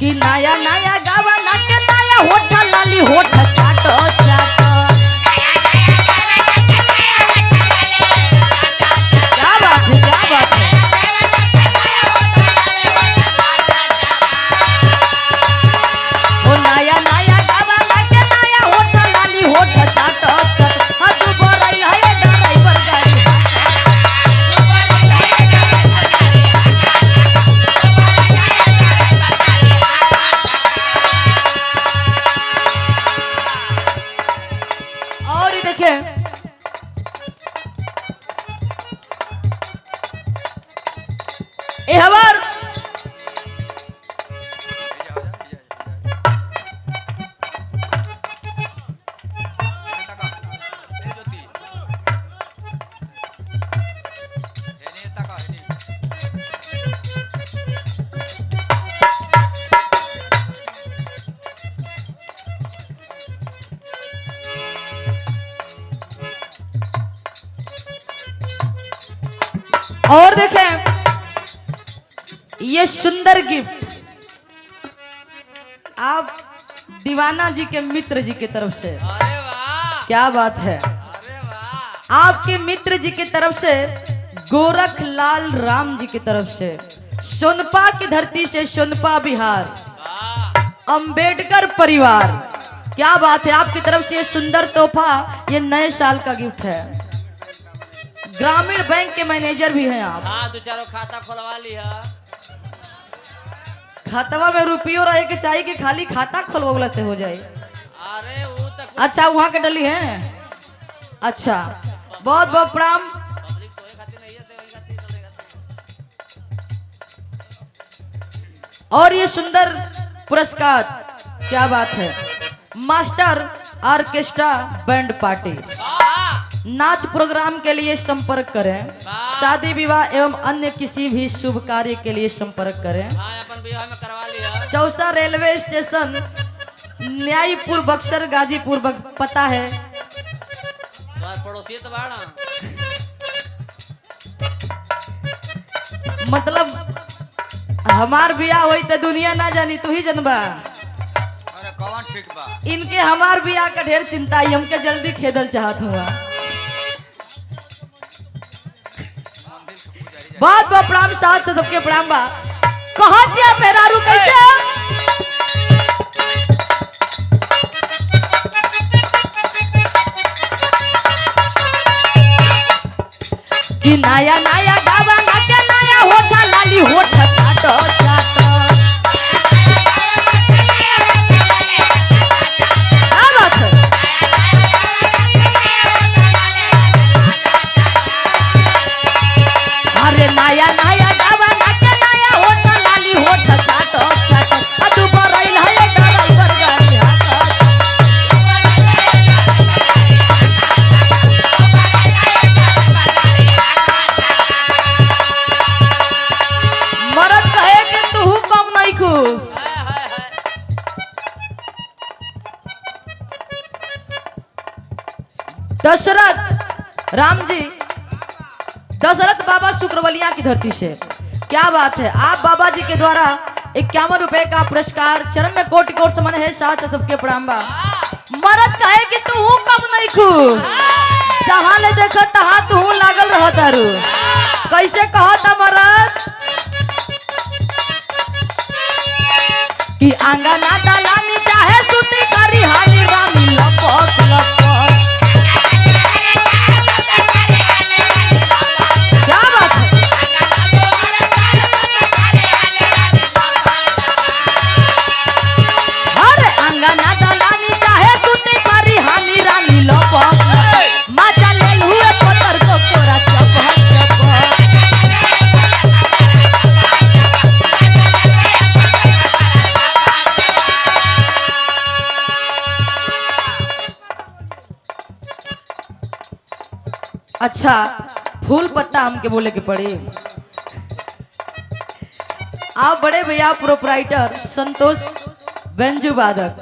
कि नया नया गावा ना के नया होठ लाली होठ चाटो चाटो। क्या बात है, क्या बात है। ओ नया नया गावा ना के नया होठ लाली होठ चाटो चाटो। हाँ तू बोराई है ड्राइवर गाड़ी। और ये देखे ए हमार और देखें ये सुंदर गिफ्ट आप दीवाना जी के मित्र जी की तरफ से। अरे वाह, क्या बात है। अरे वाह, आपके मित्र जी की तरफ से गोरखलाल राम जी की तरफ से सोनपा की धरती से सोनपा बिहार वाह, अंबेडकर परिवार। क्या बात है। आपकी तरफ से ये सुंदर तोहफा ये नए साल का गिफ्ट है। ग्रामीण बैंक के मैनेजर भी हैं आप। हाँ दो चारों खाता खोलवा लिया। खातवा में रुपयो रहे के चाहिए कि खाली खाता खोलवाला से हो जाए। अरे वो तक अच्छा वहाँ के डली हैं। अच्छा बहुत बहुत प्रणाम। पब्लिक तोरे खातिर नहीं है, तेरे खातिर तोरे खातिर। और ये सुंदर पुरस्कार क्या बात है। Master orchestra band party. वाह, नाच प्रोग्राम के लिए संपर्क करें। शादी विवाह एवं अन्य किसी भी शुभ कार्य के लिए संपर्क करें। हाँ अपन विवाह में करवा लिया। चौसा रेलवे स्टेशन न्यायपुर बक्सर गाजीपुर पता है। तुम्हारे पड़ोसी तो बाड़ा। मतलब हमार बियाह होई तो दुनिया ना जानी तू ही जनबा। अरे कौन ठीक बा। इनके हमार बियाह का ढेर चिंता है। हमके जल्दी खेदल चाहत हुआ। बहुत बहुत प्रणाम साथ से सबके प्रणाम बा। कहा दिया मेहरारू कैसे कि नया नया गावा ना के नया होठ लाली होठ चाटो चाटो। क्या बात है। अरे नया नया गावा ना के नया होठ लाली होठ चाटो चाटो। तू बोराइल है ड्राइवर गाड़ी। मरद कहे कि तू कम नहीं खू। हाय हाय हाय, दशरथ राम जी दशरथ बाबा शुक्रवलिया की धरती से। क्या बात है। आप बाबा जी के द्वारा 51 रुपए का पुरस्कार चरण में कोटि कोट समान है। साथ सबके प्रणाम बा। मरद कहे कि तू कम नहीं खू। जहाँ ले देखा तहाँ तू लागल रह तारू। कैसे कहा था मरद कि आंगना दलानी चाहे सुती करी हाली रामी लपक लपक। क्या बात है। अरे आंगना दलानी चाहे सुती करी हाली रानी लपक लपक। मजा ले हुए पत्थर को कोरा चपक चपक। अच्छा फूल पत्ता हमके बोले के पड़ी। आप बड़े भैया प्रोपराइटर संतोष बेंजू वादक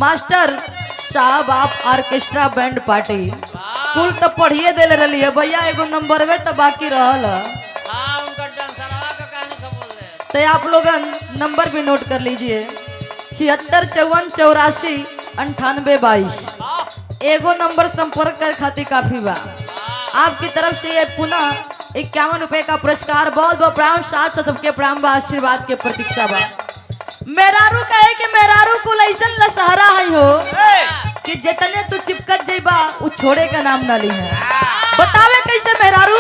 मास्टर साहब आप ऑर्केस्ट्रा बैंड पार्टी कुल तो पढ़िए दे रही है भैया। एगो नंबर में तो बाकी रहल। हाँ उनका डांसरवा का कहानी सब बोल रहे। तो आप लोगन नंबर भी नोट कर लीजिए 7654849822। एगो नंबर संपर्क कर खातिर काफी बा। आपकी तरफ से ये पुनः 51 रुपए का पुरस्कार बहुत बहुत प्रणाम, साथ साथ सबके प्रणाम बा, आशीर्वाद के प्रतीक्षा बा। मेहरारू कहे कि मेहरारू को लैसन लसहरा है हो कि जितने तू चिपकत जेबा उ छोड़े का नाम ना ली है। बतावे कैसे मेहरारू?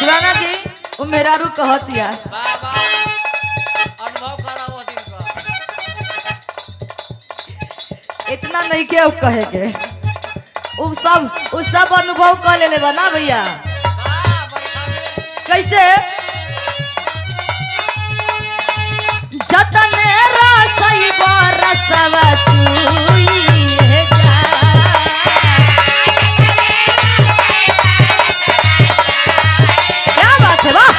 दीवाना जी वो मेहरारू कहत या बाबा अनुभव करा वो दिन का। इतना नहीं के अब कहे के उ सब अनुभव कर ले लेबा ना भैया। कैसे? जतने रसई बरसवा चुई है जा। क्या बात है वाह।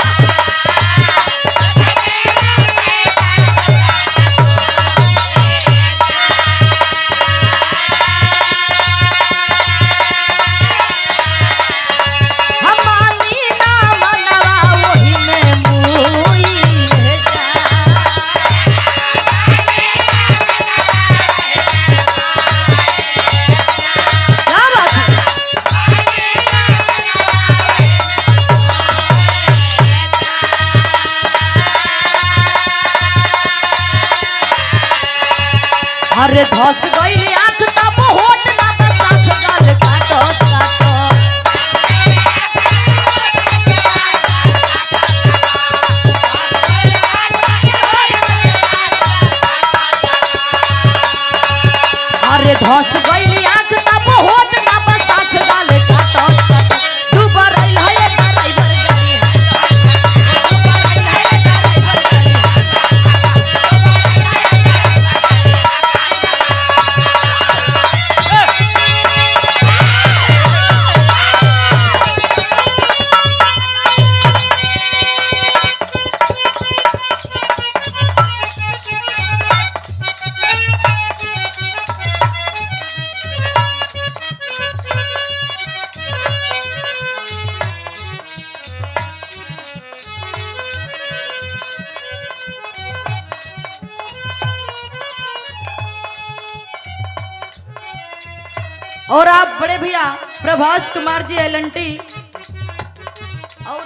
अरे धस गइल आंख तब होत ना बसाख गाल काटो काटो। अरे धस गइल आंख तब होत ना बसाख गाल काटो काटो। तू बरैल है ड्राइवर गाड़ी और आप बड़े भैया प्रभास कुमार जी एलएनटी और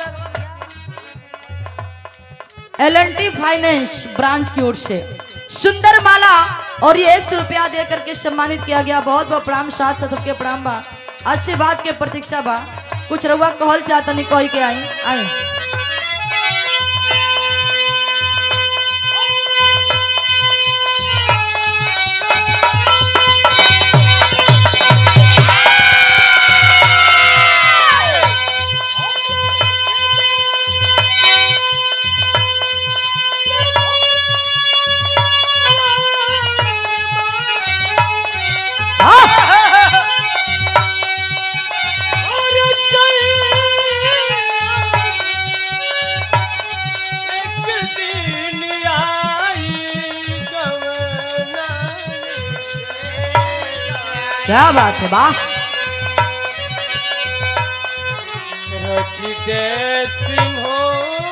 एलएनटी फाइनेंस ब्रांच की ओर से सुंदर माला और ये 100 रुपया दे करके सम्मानित किया गया। बहुत बहुत प्रणाम, साथ साथ सबके प्रणाम बा, आशीर्वाद के प्रतीक्षा बा। कुछ रउआ कहल चाहता नहीं कह के आई आई। क्या बात है वाह। रखी दे सिंहोरवा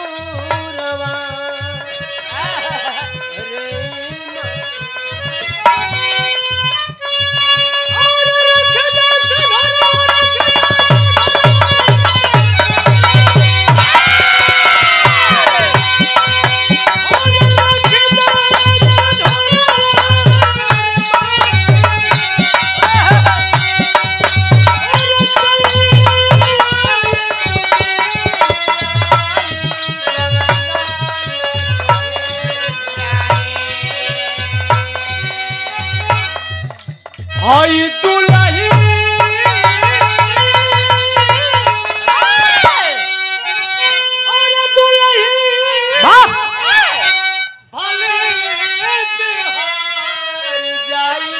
आई दुल्ही और दुल्ही वाह। भले बिहार जाई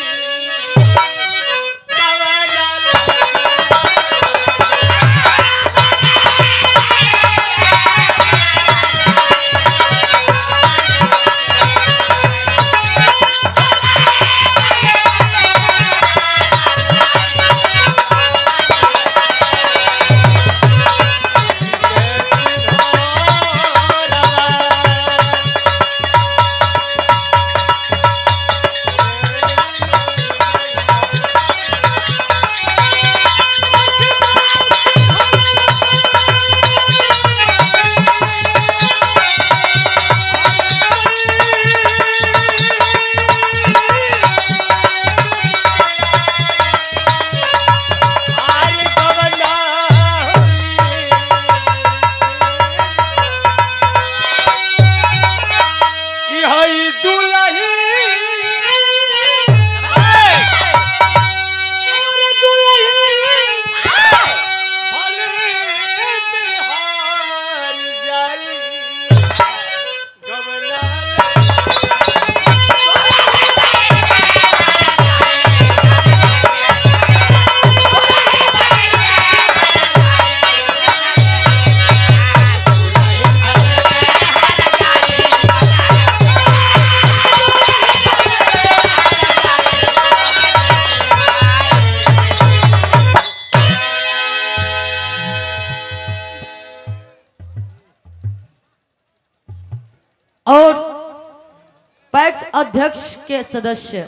और पैक्स अध्यक्ष के सदस्य